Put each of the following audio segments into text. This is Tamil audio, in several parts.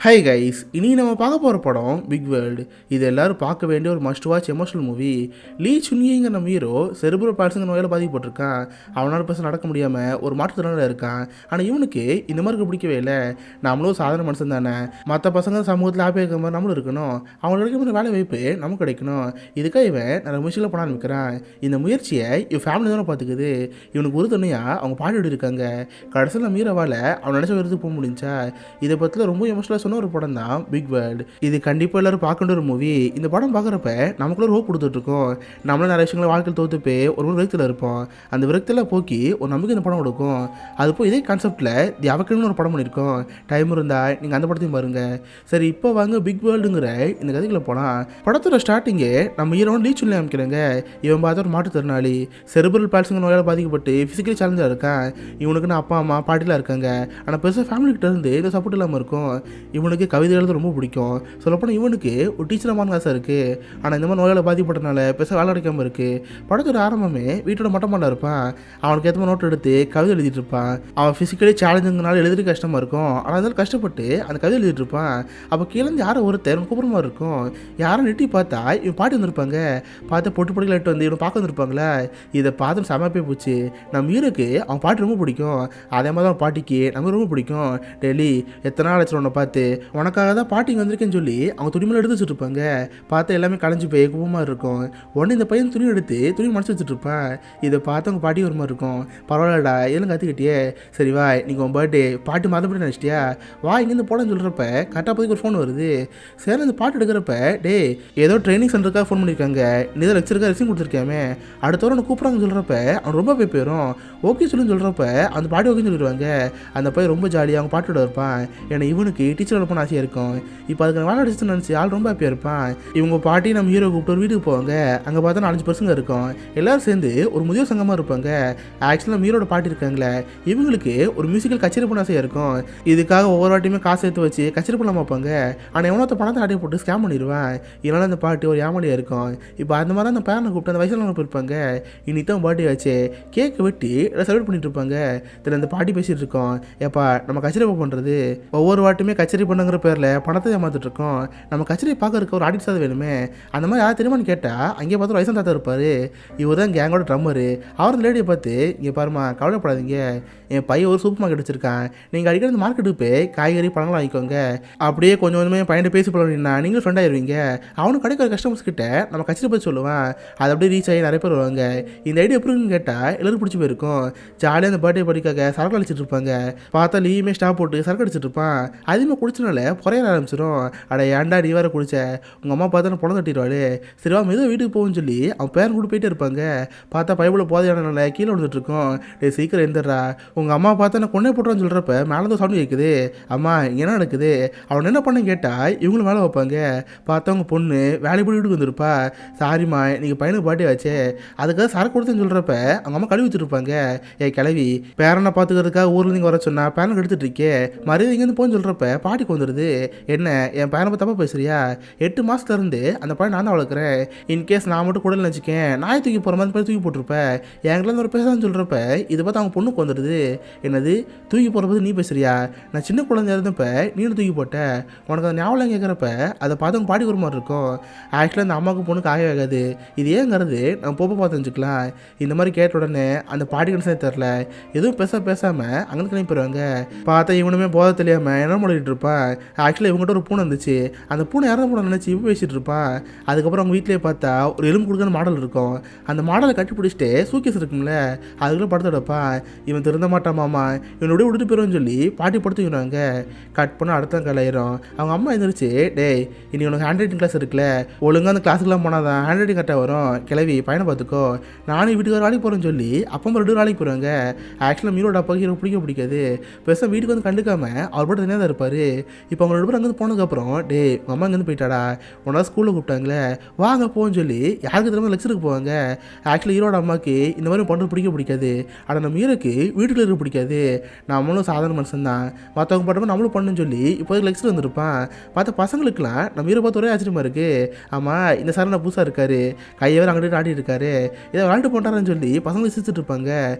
ஹை கைஸ், இனி நம்ம பார்க்க போகிற படம் பிக் வேர்ல்டு. இது எல்லாரும் பார்க்க வேண்டிய ஒரு மஸ்ட் வாட்ச் எமோஷனல் மூவி. லீ சுன்யிங்கிற நம்ம ஹீரோ செரிப்ரல் பால்சிங்கிற நோயால் பாதிக்கப்பட்டிருக்கான். அவனால் பேச நடக்க முடியாமல் ஒரு மாற்றுத்திறனால இருக்கான். ஆனால் இவனுக்கு இந்த மாதிரி பிடிக்கவே இல்லை. நம்மளும் சாதாரண மனுஷன் தானே, மற்ற பசங்க சமூகத்தில் ஹாப்பியாக இருக்க மாதிரி நம்மளும் இருக்கணும், அவங்களுக்கு மாதிரி வேலை வாய்ப்பு நமக்கு கிடைக்கணும். இதுக்காக இவன் நிறைய முயற்சியில் பண்ண ஆரம்பிக்கிறான். இந்த முயற்சியை இவன் ஃபேமிலி தானே பார்த்துக்குது. இவனுக்கு ஒரு துணையாக அவங்க பாட்டி இருக்காங்க. கடைசியில் மீறவால் அவன் நினச்ச வருது போக முடிஞ்சா. இதை பற்றில ரொம்ப எமோஷனலாக சொன்ன ஒரு படம் தான் பிக் வேர்ல்டு. இது கண்டிப்பாக எல்லாரும் பார்க்க வேண்டிய ஒரு மூவி. இந்த படம் பார்க்குறப்ப நமக்குள்ள ஹோப் கொடுத்துட்ருக்கோம். நம்மளும் நிறைய விஷயங்களை வாழ்க்கையில் தோற்று போய் ஒரு விரக்தியில் இருப்போம். அந்த விரக்தியில் போக்கி ஒரு நம்பிக்கை இந்த படம் கொடுக்கும். அது போய் இதே கான்செப்டில் தி அவக்கன்னு ஒரு படம் பண்ணியிருக்கோம். டைம் இருந்தால் நீங்கள் அந்த படத்தையும் பாருங்கள். சரி, இப்போ வாங்க பிக் வேர்ல்டுங்கிற இந்த கதைகளை போகலாம். படத்தோட ஸ்டார்டிங்கே நம்ம ஹீரோன் லீ சுன்யி அமைக்கிறாங்க. இவன் பார்த்த ஒரு மாற்றுத்திறனாளி, செரிப்ரல் பால்சிங்கிற நோயால் பாதிக்கப்பட்டு ஃபிசிக்கலி சேலஞ்சாக இருக்கான். இவனுக்குன்னு அப்பா அம்மா பாட்டிலாம் இருக்காங்க. ஆனால் பெருசாக ஃபேமிலிக்கிட்ட இருந்து இந்த சப்போர்ட் இல்லாமல் இருக்கும். இவனுக்கு கவிதை எழுத ரொம்ப பிடிக்கும். சொல்லப்போனால் இவனுக்கு ஒரு டீச்சராக மாறின ஆசை இருக்குது. ஆனால் இந்த மாதிரி நோயால் பாதிப்பட்டனால பெருசாக வேலை கிடைக்காமல் இருக்குது. படத்தோட ஆரம்பமே வீட்டோட மட்டமாட இருப்பான். அவனுக்கு ஏற்ற மாதிரி நோட் எடுத்து கவிதை எழுதிட்டு இருப்பான். அவன் ஃபிசிக்கலி சேலஞ்சுங்கனால எழுதுறது கஷ்டமாக இருக்கும். ஆனால் இருந்தாலும் கஷ்டப்பட்டு அந்த கவிதை எழுதிட்டு இருப்பான். அப்போ கீழே யாரும் ஒருத்தர் கூப்பிட்ற இருக்கும். யாரும் நெட்டி பார்த்தா இவன் பாட்டி வந்திருப்பாங்க. பார்த்து பொட்டு பொடிகள் எட்டு வந்து இவனை பார்க்க வந்துருப்பாங்களே. இதை பார்த்து சமைப்பே போச்சு. நம்ம ஹீரோக்கு அவன் பாட்டி ரொம்ப பிடிக்கும். அதே மாதிரி தான் பாட்டிக்கு நம்ம ரொம்ப பிடிக்கும். டெய்லி எத்தனை நாள் ஆச்சு உன்னை பார்த்து, உனக்காக தான் பாட்டிங்க வந்திருக்கேன்னு சொல்லி அவங்க துணிமலை எடுத்து வச்சுட்ருப்பாங்க. பார்த்து எல்லாமே களைஞ்சு போய் குப்பமாக இருக்கும். உடனே இந்த பையன் துணி எடுத்து துணி மடிச்சு வச்சுட்ருப்பான். இதை பார்த்து அவங்க பாட்டி ஒரு மாதிரி இருக்கும். பரவாயில்லடா, எதுவும் கற்றுக்கிட்டியே, சரி வா, நீங்கள் உன் பர்த்டே பாட்டி மறந்துபடி நினச்சிட்டியா, வா இங்கேருந்து போடன்னு சொல்கிறப்ப கரெக்டாக போய் ஒரு ஃபோன் வருது. சரி, அந்த பாட்டு எடுக்கிறப்ப டே ஏதோ ட்ரைனிங் சென்டருக்காக ஃபோன் பண்ணியிருக்காங்க, நீ ஏதோ லெக்சருக்காக ரெசியூம் கொடுத்துருக்காமே, அடுத்த வாரம் நான் கூப்பிட்றாங்கன்னு சொல்கிறப்ப அவன் ரொம்ப போய் போயிடும். ஓகே சொல்லுன்னு சொல்கிறப்ப அந்த பாட்டி ஓகேன்னு சொல்லிடுவாங்க. அந்த பையன் ரொம்ப ஜாலியாக அவங்க பாட்டோட இருப்பான். ஏன்னா இவனுக்கு டீச்சர் போன ஆசையாக இருக்கும். இப்போ அதுக்கு வேலை அடிச்சுன்னு நினச்சி ஆள் ரொம்ப ஹாப்பியாக இருப்பான். இவங்க பாட்டி நம்ம ஹீரோ கூப்பிட்டு ஒரு வீட்டுக்கு போவாங்க. அங்கே பார்த்தா 4 பசங்க இருக்கும். எல்லோரும் சேர்ந்து ஒரு முதியோர் சங்கமாக இருப்பாங்க. ஆக்சுவலாக நம்ம ஹீரோட பாட்டி இருக்காங்களே, இவங்களுக்கு ஒரு மியூசிக்கல் கச்சேரி பண்ண ஆசையாக இருக்கும். இதுக்காக ஒவ்வொரு வாட்டியுமே காசு எடுத்து வச்சு கச்சேரி பண்ணாமல் வைப்பாங்க. ஆனால் எவனோ பணத்தை ஆட்டி போட்டு ஸ்கேம் பண்ணிடுவான். இதனால அந்த பாட்டி ஒரு ஏமாளியாக இருக்கும். இப்போ அந்த மாதிரி அந்த பேரனை கூப்பிட்டு அந்த வயசில் இருப்பாங்க. இன்னித்தான் பர்த்டே ஆச்சு, கேக்கு வெட்டி எல்லாம் செலிப்ரேட் பண்ணிட்டு இருப்பாங்க. இதில் அந்த பாட்டி பேசிகிட்டு இருக்கோம், ஏப்பா நம்ம கச்சேரி பண்ணுறது ஒவ்வொரு வாட்டுமே கச்சேரி பண்ணுங்கிற பேரில் பணத்தை ஏமாத்திட்டு இருக்கோம். நம்ம கச்சேரி பார்க்கறதுக்கு ஒரு ஆடிட் சார் வேணுமே. அந்த மாதிரி யார் தெரியுமான்னு கேட்டால் அங்கே பார்த்து ஒரு வயசான தாத்தா இருப்பார். இவர் தான் கேங்கோட ட்ரம்மரு. அவர் அந்த லேடியை பார்த்து, இங்கே பாருமா, கவலைப்படாதீங்க, என் பையன் ஒரு சூப்பர் மார்க்கெட் வச்சுருக்கான், நீங்கள் அடிக்கடி இந்த மார்க்கெட்டுக்கு போய் காய்கறி பழங்கள் வாங்கிக்கோங்க. அப்படியே கொஞ்சம் கொஞ்சமே பையன் பேசி போடணும்னா நீங்களும் ஃப்ரெண்ட் ஆயிடுவீங்க. அவனுக்கு கிடைக்கிற கஸ்டமர்ஸ் கிட்ட நம்ம கச்சேரி பற்றி சொல்லுவான். அது அப்படியே ரீச் ஆகி நிறைய பேர் வருவாங்க. இந்த ஐடியா எப்படின்னு கேட்டால் எல்லோரும் பிடிச்சி போயிருக்கும். ஜாலியாக அந்த பர்த்டே படிக்காக சரக்கு அடிச்சிட்டு இருப்பாங்க. பார்த்தா லீவுமே ஸ்டாப் போட்டு சரக்கு அடிச்சிட்டு இருப்பான். அதிகமாக குடிச்சனால புறைய ஆரம்பிச்சிடும். அட ஏன்டா நீ வேறு குடிச்ச, உங்கள் அம்மா பார்த்தா பணம் தட்டிடுவாள், சரிவா மெதுவாக வீட்டுக்கு போகும்னு சொல்லி அவன் பேரன் கூட போயிட்டே இருப்பாங்க. பார்த்தா பைபிள் போதையானனால கீழே விழுந்துட்டு இருக்கோம். டே சீக்கிரம் எந்திரா, உங்கள் அம்மா பார்த்தா நான் கொண்டே போட்டுறான்னு சொல்கிறப்ப மேலே தான் சவுண்ட் கேட்குது. அம்மா என்ன நடக்குது, அவன் என்ன பண்ண கேட்டால் இவங்களும் வேலை வைப்பாங்க. பார்த்தா அவங்க பொண்ணு வேலை போய் வீட்டுக்கு வந்துருப்பா. சாரிம்மா, நீங்கள் பையனுக்கு பாட்டி ஆச்சு, அதுக்காக சரக்கு கொடுத்துன்னு சொல்கிறப்ப அவங்க அம்மா கழுவி வச்சுருப்பாங்க. கிளவி பேரனை பார்த்துக்கிறதுக்காக ஊரில் நீங்கள் வர சொன்னால் பேரனுக்கு எடுத்துகிட்டு இருக்கே, மறுபடியும் இங்கேருந்து போன்னு சொல்கிறப்ப பாட்டிக்கு வந்துடுது. என்ன என் பையனை தப்பாக பேசுறியா, 8 மாதத்துலேருந்து அந்த பையன் நான் தான் வளர்க்குறேன். இன்கேஸ் நான் மட்டும் கூட நினச்சிக்கேன் நாய் தூக்கி போகிற மாதிரி தூக்கி போட்டிருப்பேன். என்கிட்ட ஒரு பேசான்னு சொல்கிறப்ப இதை பார்த்து அவங்க பொண்ணுக்கு வந்துடுது. என்னது தூக்கி போகிற போது நீ பேசுறியா, நான் சின்ன குழந்தையா இருந்தப்ப நீனு தூக்கி போட்ட, உனக்கு அந்த ஞாபகம் கேட்குறப்ப அதை பார்த்து அவங்க பாட்டி ஒரு மாதிரி இருக்கும். ஆக்சுவலாக அந்த அம்மாவுக்கு பொண்ணுக்கு ஆகவே ஆகாது. இது ஏங்கிறது நம்ம போப்போ பார்த்து தெரிஞ்சுக்கலாம். இந்த மாதிரி கேட்ட உடனே அந்த பாட்டி கணிசம் தெரில, எதுவும் பேசாமல் அங்கே கிளம்பி போயிடுவாங்க. பார்த்தா இவனுமே போதை தெரியாமல் என்ன பண்ணிட்டு இருப்பான். ஆக்சுவலாக இவங்ககிட்ட ஒரு பூனை இருந்துச்சு. அந்த பூனை யாரும் பூனை நினச்சி இப்போ பேசிகிட்டு இருப்பான். அதுக்கப்புறம் அவங்க வீட்டிலே பார்த்தா ஒரு எலும்பு கொடுக்குற மாடல் இருக்கும். அந்த மாடலை கட்டி பிடிச்சிட்டு சூக்கேஸ் இருக்கும்ல, அதுக்குள்ளே படுத்து வைப்பான். இவன் திருந்த மாட்டான் மாமா, இவனோட விட்டுட்டு போயிடும்னு சொல்லி பாட்டி படுத்துக்கிறாங்க. கட் பண்ண அடுத்த கலையிறோம். அவங்க அம்மா எழுந்திரிச்சு, டேய் இனி உனக்கு ஹேண்ட் ரைட்டிங் கிளாஸ் இருக்குல்ல, ஒழுங்காக அந்த கிளாஸுக்குலாம் போனால் தான் ஹேண்ட் ரைட்டிங் கரெக்டாக வரும். கிளவி பையனை பார்த்துக்கோ, நானும் வீட்டுக்கு வேலைக்கு போகிறேன்னு சொல்லி அப்பா 2 வேலைக்கு போகிறாங்க. ஆக்சுவலாக மீனோட அப்பாவுக்கு ஹீரோ பிடிக்காது. பெருசாக வீட்டுக்கு வந்து கண்டுக்காமல் அவர் மட்டும் தனியாக தான் இருப்பார். இப்போ அவங்க 2 பேரும் அங்கேருந்து போனதுக்கப்புறம், டே உங்கள் அம்மா அங்கேருந்து போயிட்டாடா, உன்னால ஸ்கூலில் கூப்பிட்டாங்களே வாங்க போன்னு சொல்லி யாருக்கு திரும்ப லெக்சருக்கு போவாங்க. ஆக்சுவலி ஹீரோட அம்மாவுக்கு இந்த மாதிரி பண்ணுறது பிடிக்காது. ஆனால் நம்ம ஹீரோக்கு வீட்டுக்கு இருக்க பிடிக்காது, நம்மளும் சாதாரண மனுஷன் தான், மற்றவங்க பண்ணும்போது நம்மளும் பண்ணணும்னு சொல்லி இப்போதைக்கு லெக்சர் வந்திருப்பான். மற்ற பசங்களுக்குலாம் நம்ம ஹீரோ பார்த்து ஒரே ஆச்சரியமா இருக்குது. ஆமாம், இந்த சார் நான் புதுசாக இருக்காரு, கையை வேறு அங்கிட்டு ஆடிட்டு இருக்காரு, இதை விளாண்டு போட்டாருன்னு சொல்லி பசங்களை சிரிச்சுட்டு இருப்பாங்க.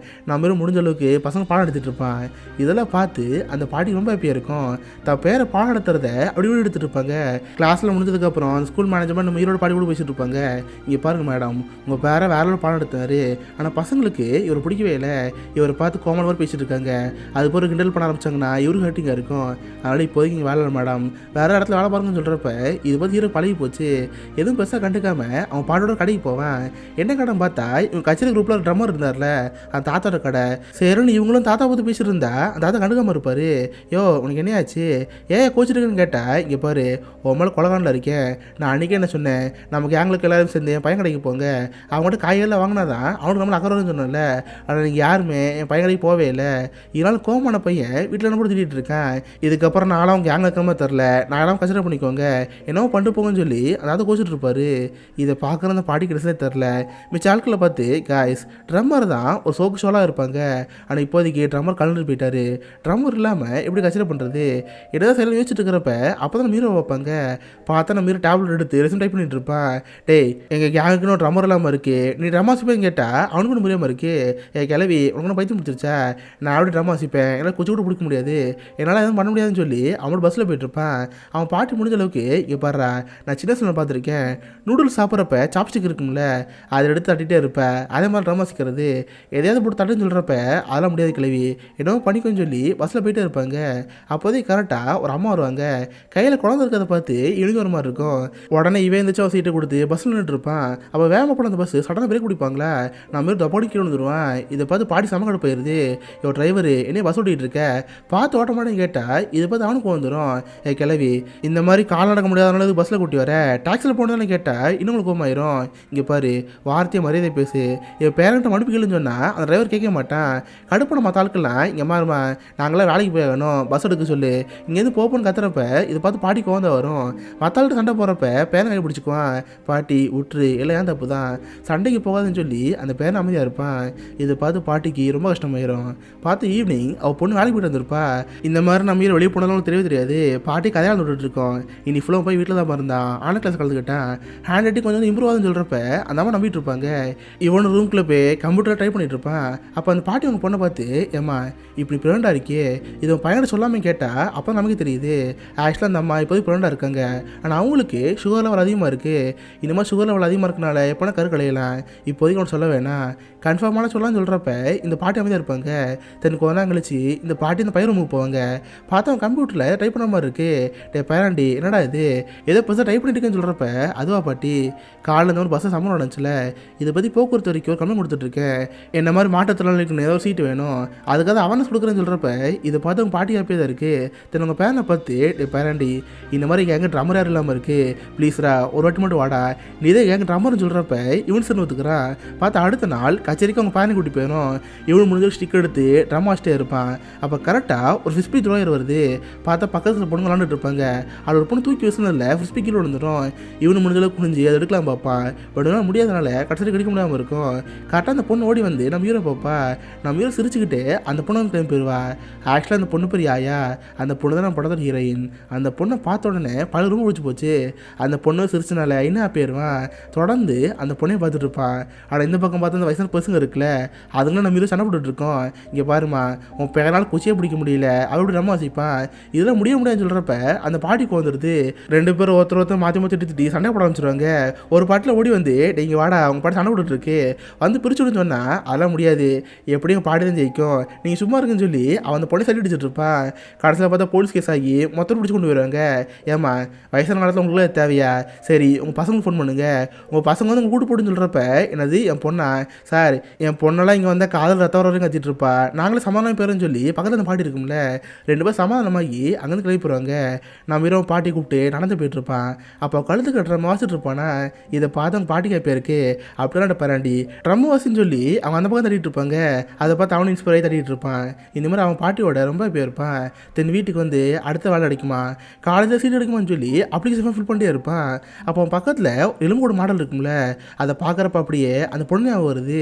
நம்ம ஹீரோ முடிஞ்ச அளவுக்கு பசங்க பாடம் எடுத்துகிட்டு இருப்பான். இதெல்லாம் பார்த்து அந்த பாட்டி ரொம்ப ஹாப்பியாக இருக்கும். தான் பேரை பாடம் நடத்துறத அப்படி எடுத்துகிட்டு இருப்பாங்க. கிளாஸில் முடிஞ்சதுக்கப்புறம் ஸ்கூல் மேனேஜ்மெண்ட் நம்ம ஹீரோட பாடி கூட பேசிட்டு இருப்பாங்க. இங்கே பாருங்க மேடம், உங்கள் பேரை வேற ஒரு பாடம் எடுத்தாரு, ஆனால் பசங்களுக்கு இவர் பிடிக்கவே இல்லை, இவரை பார்த்து கோமல் மாதிரி பேசிட்டு இருக்காங்க, அது போய் கிண்டல் பண்ண ஆரம்பிச்சாங்கன்னா இவருக்கு ஹர்ட்டிங்காக இருக்கும், அதனால் இப்போதைக்கு இங்கே வேலை மேடம், வேறு இடத்துல வேலை பாருங்கன்னு சொல்கிறப்ப இது பார்த்து ஹீரோ பழகி போச்சு. எதுவும் பெருசாக கண்டுக்காம அவன் பாட்டோட கடைக்கு போவேன். என்ன கடைன்னு பார்த்தா இவங்க கச்சேரி குரூப்பில் ஒரு ட்ரம்மர் இருந்தார்ல, அந்த தாத்தாவோட கடை. சரின்னு இவங்களும் தாத்தா பார்த்து பேசிட்டு இருந்தா அந்த தாத்தா கண்டுக்காமல் இருப்பார். யோ உனக்கு என்ன ஆச்சு, ஏன் கோச்சிருக்குன்னு கேட்டால், இங்கே பாரு உன் மேலே கொலகானில் இருக்கேன், நான் அன்றைக்கே என்ன சொன்னேன், நமக்கு எங்களுக்கு எல்லாரும் சேர்ந்து என் பையன் கடைக்கு போங்க, அவங்கள்ட்ட காய்கறிலாம் வாங்கினா தான் அவனுக்கு நம்மளை அக்கறைன்னு சொன்னேன்ல, ஆனால் நீங்கள் யாருமே என் பையன் கடைக்கு போவே இல்லை, இதனால் கோமான பையன் வீட்டில் என்ன கூட திட்டிகிட்டு இருக்கேன், இதுக்கப்புறம் நானும் அவங்க கேங்கில் இருக்கிற மாதிரி தெரில, நானும் கன்சிடர் பண்ணிக்கோங்க, என்னவோ பண்ணிட்டு போங்கன்னு சொல்லி அதாவது கோச்சிட்டு இருப்பாரு. இதை பார்க்குற அந்த பாட்டி கிடைச்சதே தெரில. மிச்ச ஆட்களை பார்த்து காய்ஸ் ட்ரம்மர் தான் ஒரு சோக்கு ஷோலாக இருப்பாங்க, ஆனால் இப்போதைக்கு ட்ரம்மர் கலந்து போயிட்டாரு, ட்ரம்மர் இல்லாமல் எப்படி கன்சிடர் பண்ணுறது, ஏதாவது செயல் யோசிச்சுட்டு இருக்கிறப்ப அப்போ தான் மீரோ வைப்பாங்க. பார்த்தா நம்ம மீரோ டேப்லெட் எடுத்து ரெசும் டைப் பண்ணிட்டு இருப்பான். டேய் எங்கள் கேங்குன்னு ட்ரம்மர் இல்லாமல் இருக்குது, நீ ட்ரம் வாசிப்பேன்னு கேட்டால் அவனுக்கு ஒன்று முடியாமல் இருக்குது, கிளவி உனக்கு பைத்தியம் முடிச்சிருச்சா, நான் அப்படி ட்ரம் வாசிப்பேன், என்னால் குச்சி கூட பிடிக்க முடியாது, என்னால் எதுவும் பண்ண முடியாதுன்னு சொல்லி அவனோட பஸ்ஸில் போயிட்டுருப்பான். அவன் பாட்டி முடிஞ்ச அளவுக்கு இங்கே பாடுறா, நான் சின்ன சின்ன பார்த்துருக்கேன், நூடுல்ஸ் சாப்பிட்றப்ப சாப்ஸ்டிக் இருக்கும்ல, அதை எடுத்து தட்டிகிட்டே இருப்பேன், அதே மாதிரி ட்ரம் வாசிக்கிறது, எதையாவது போட்டு தட்டுன்னு சொல்கிறப்ப அதெல்லாம் முடியாது கிளவி, என்னவோ பண்ணிக்கோன்னு சொல்லி பஸ்ஸில் போயிட்டே இருப்பாங்க. அப்போதே கரெக்டாக ஒரு அம்மா வருவாங்க, கையில் குழந்தை இருக்கிறத பார்த்து இழுங்க ஒரு மாதிரி இருக்கும். உடனே இவன் இருந்துச்சு அவன் சீட்டை கொடுத்து பஸ்ஸில் நின்றுட்டு இருப்பான். அப்போ வேகமாக போன அந்த பஸ் சடனாக பிரேக் பிடிப்பாங்களா, நான் மாரி தப்பாடி கீழே வந்துடுவான். இதை பார்த்து பாட்டி சமக்கடை போயிடுது, இவன் டிரைவர் என்னையே பஸ் ஓட்டிகிட்டு இருக்க பார்த்து ஓட்ட மாட்டேன்னு கேட்டால் இதை பார்த்து அவனுக்கு வந்துடும், கிளவி இந்த மாதிரி கால் நடக்க முடியாதனால இது பஸ்ஸில் கூட்டி வர, டாக்ஸியில் போனதானே கேட்டால் இன்னும் உங்களுக்கு கோமாயிரும், இங்கே பாரு வார்த்தையை மரியாதை பேசு, என் பேரண்ட்டை மனுப்பி கேளுன்னு சொன்னால் அந்த டிரைவர் கேட்க மாட்டான். கடுப்பான மற்ற ஆட்கள்லாம் இங்கே மாறுமா, நாங்களாம் வேலைக்கு போகணும் பஸ் எடுக்க சொல்லு, இங்கேருந்து போப்போன்னு கத்துறப்ப இதை பார்த்து பாட்டி கோவந்தா வரும். மற்றாள்கிட்ட சண்டை போகிறப்ப பேரன் கை பிடிச்சிக்குவான். பாட்டி விட்டுரு எல்லாம் ஏன் தப்பு தான், சண்டைக்கு போகாதுன்னு சொல்லி அந்த பேரன் அமைதியாக இருப்பான். இதை பார்த்து பாட்டிக்கு ரொம்ப கஷ்டமாயிரும். பார்த்து ஈவினிங் அவள் பொண்ணு வேலைக்கு போயிட்டு வந்திருப்பா. இந்த மாதிரி நம்ம வெளியே போனாலும் தெரியவே தெரியாது. பாட்டி கதையால் விட்டுட்டு இருக்கோம். இனி ஃபுல்லாக போய் வீட்டில் தான் இருந்தான், ஆன்லைன் கிளாஸ் கலந்துக்கிட்டான். ஹேண்ட் ரைட்டிங் கொஞ்சம் இம்ப்ரூவ் ஆகுதுன்னு சொல்கிறப்ப அந்த அம்மா நம்பிட்டு இருப்பாங்க. இவனு ரூம்குள்ளே போய் கம்ப்யூட்டரில் டைப் பண்ணிட்டு இருப்பான். அப்போ அந்த பாட்டி அவங்க பொண்ணை பார்த்து, ஏம்மா இப்படி ப்ரெக்னெண்ட்டாக இருக்கே, இது பையனை சொல்லாமல் கேட்டால் அப்போ நமக்கு தெரியுது, ஆக்சுவலாக அந்த அம்மா இப்போது ப்ரெக்னெண்ட்டாக இருக்காங்க, ஆனால் அவங்களுக்கு சுகர் லெவல் அதிகமாக இருக்குது, இந்த மாதிரி சுகர் லெவல் அதிகமாக இருக்கனால எப்போனா கரு களையலாம், இப்போதைக்கு அவன் சொல்ல வேணாம், கன்ஃபார்மான சொல்லலாம்னு சொல்கிறப்ப இந்த பாட்டி அமைதியாக இருப்பாங்க. தென் கொஞ்ச நேரம் கழிச்சு இந்த பாட்டி இந்த பையன் ரூமுக்கு போவாங்க. பார்த்தா அவன் கம்ப்யூட்டரில் டைப் பண்ண மாதிரி இருக்குது. பேராண்டி என்னடா இது ஏதோ பெருசாக டைப் பண்ணிட்டுருக்கேன்னு சொல்கிறப்ப அதுவா பாட்டி காலையில் இந்த மாதிரி பஸ்ஸை சம்மன் நடந்துச்சுல, இதை பற்றி போக்குவரத்து வரைக்கும் ஒரு கம்ப்ளைண்ட் கொடுத்துட்ருக்கேன், என்ன மாதிரி மாற்றத்திறனாளிக்கு ஏதோ சீட்டு வேணும், அதுக்காக அவனஸ் கொடுக்குறேன்னு சொல்கிறப்ப இதை பார்த்து அவங்க பாட்டி ஹாப்பியாக தான் இருக்குது. தென் உங்கள் பேரனை பார்த்து பேராண்டி இந்த மாதிரி கேங்க ட்ரம்மர் யாரும் இல்லாமல் இருக்குது, ப்ளீஸ்ரா ஒரு வாட்டி மட்டும் வாடா, நீ இதே கேங்க ட்ரம்மர்னு சொல்கிறப்ப இவன் சரி ஒத்துக்கிறான். பார்த்தா அடுத்த நாள் கச்சேரிக்கு அவங்க பேரனை கூட்டி போயிடும். இவனு முடிஞ்ச ஸ்டிக் எடுத்து ட்ரம் வாசிட்டே இருப்பான். அப்போ கரெக்டாக ஒரு ஃபிஸ்பி த்ரோயர் வருது. பார்த்தா பக்கத்தில் பொண்ணு விளாண்டுட்டு இருப்பாங்க. அது ஒரு பொண்ணு தூக்கி வச்சுனதில்ல ஃபிஸ்பி கீழே விழுந்துடும். இவனு முடிஞ்சளவு குனிஞ்சு அதை எடுக்கலாம் பார்ப்பான். பட் ஆனால் முடியாதனால கடைசி கடிக்க முடியாமல் இருக்கும். கரெக்டாக அந்த பொண்ணு ஓடி வந்து நம்ம ஹீரோ பார்ப்பா. நம்ம ஹீரோ சிரிச்சுக்கிட்டு அந்த பொண்ணு வந்து டைம் போயிடுவா. ஆக்சுவலாக அந்த பொண்ணு பேர் யாயா, அந்த பொண்ணு தான் நம்ம படத்தோட ஹீரோயின். அந்த பொண்ணை பார்த்த உடனே பல ரூம் முடிச்சு போச்சு. அந்த பொண்ணு சிரிச்சனால என்ன போயிடுவான். தொடர்ந்து அந்த பொண்ணையை பார்த்துட்டு இருப்பான். ஆனால் இந்த பக்கம் பார்த்து அந்த வயசான பசங்க இருக்குல்ல, அதுங்களும் நம்ம ஹீரோ சண்டை போட்டுட்டு இருக்கோம். இங்கே பாருமா உன் பேரால் குச்சியே பிடிக்க முடியல, அவள் எப்படி நம்ம வாசிப்பான், இதெல்லாம் முடியாதுன்னு சொல்கிறப்ப அந்த பாட்டிக்கு வந்துடுது. ரெண்டு பேரும் ஒருத்தர் மாற்றி மாற்றி திட்டி சண்டை போட ஆரம்பிச்சிருவாங்க. ஒரு பாட்டில் ஓடி வந்து நீங்கள் வாடா அவங்க பாட்டி சண்டை போட்டுட்டு இருக்கு வந்து பிரிச்சு விடுன்னு சொன்னால் அதெல்லாம் முடியாது, எப்படியும் பாட்டி தான் ஜெயிக்கும், நீங்கள் சும்மா இருக்குன்னு சொல்லி அவன் அந்த பொண்ணை சளி அடிச்சுட்டு இருப்பான். கடைசியில் பார்த்தா போலீஸ் கேஸ் ஆகி மொத்தம் பிடிச்சி கொண்டு வருவாங்க. ஏமா வயசான காலத்தில் உங்களுக்கு தேவையா, சரி உங்கள் பசங்களுக்கு ஃபோன் பண்ணுங்க, உங்கள் பசங்க வந்து உங்கள் கூட்டு போட்டுன்னு சொல்கிறப்ப என்னது என் பொண்ணா, சார் என் பொண்ணெல்லாம் இங்கே வந்தால் காதல் ரத்த வரைக்கும் கத்திட்டு இருப்பா, நாங்களே சமாதானம் பேருன்னு சொல்லி பக்கத்தில் அந்த பாட்டி இருக்கும்ல, ரெண்டு பேரும் சமாதானமாகி அங்கேருந்து கிளம்பி போடுவாங்க. நம்ம ஹீரோ பாட்டி கூப்பிட்டு நடந்து போயிட்டுருப்பான். அப்போ கழுத்து கட்டுற வாசிட்டு இருப்பானா. இதை பார்த்து அவங்க பாட்டி கேட்பேருக்கு அப்படிலாம் பேராண்டி ட்ரம் வாசின்னு சொல்லி அவங்க அந்த பக்கம் தட்டிட்டு இருப்பாங்க. அதை பார்த்து அவனு இன்ஸ்பயர் ஆகி தட்டிட்டு இருப்பான். இந்த மாதிரி அவன் பாட்டியோட ரொம்ப போயிருப்பான். தென் வீட்டுக்கு வந்து அடுத்த வேலை அடிக்குமா, காலேஜில் சீட் எடுக்குமான்னு சொல்லி அப்ளிகேஷன் ஃபில் பண்ணிட்டே இருப்பான். அப்போ அவன் பக்கத்தில் எலும்போட மாடல் இருக்கும்ல, அதை பார்க்குறப்ப அப்படியே அந்த பொண்ணு வருது.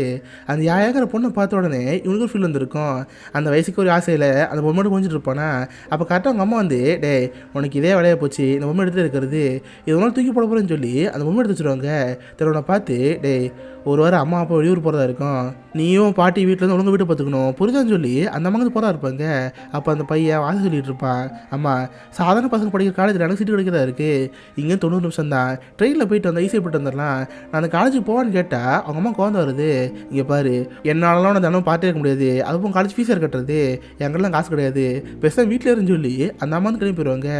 அந்த யாயாங்கிற பொண்ணை பார்த்த உடனே இவனுக்கு ஃபீல் வந்து வந்திருக்கும். அந்த வயசுக்கு ஒரு ஆசையில் அந்த பொம்மை கொஞ்சிட்டு இருப்பானா. அப்போ கரெக்டாக அவங்க அம்மா வந்து, டே உனக்கு இதே வேலையாக போச்சு, இந்த பொம்மை எடுத்து இருக்கிறது, இது ஒன்றால் தூக்கி போட போகிறேன்னு சொல்லி அந்த பொம்மை எடுத்து வச்சுருவாங்க. தன்னோட பார்த்து, டே ஒரு வாரம் அம்மா அப்பா வெளியூர் போகிறதா இருக்கும், நீயும் பாட்டி வீட்டிலேருந்து ஒழுங்கு வீட்டை பார்த்துக்கணும் புரிஞ்சான்னு சொல்லி அந்த அம்மா வந்து போகிறா இருப்பாங்க. அப்போ அந்த பையன் வாசி சொல்லிட்டு இருப்பான், அம்மா சாதாரண பசங்க படிக்கிற காலேஜில் எனக்கு சீட்டு கிடைக்கிறதா இருக்குது, இங்கே 90 நிமிஷம் தான், ட்ரெயினில் போயிட்டு வந்தால் ஈஸியாக போயிட்டு வந்துடலாம், நான் அந்த காலேஜுக்கு போவான்னு கேட்டால் அவங்க அம்மா குழந்தை வருது, இங்கே பாரு என்னாலலாம் நான் தினமும் பார்த்தே இருக்க முடியாது, அதுவும் காலேஜ் ஃபீஸாக கட்டுறது, எங்கெல்லாம் காசு கிடையாது, பெருசாக வீட்டில் இருந்து சொல்லி அந்த அம்மா வந்து கிளம்பி போயிடுவாங்க.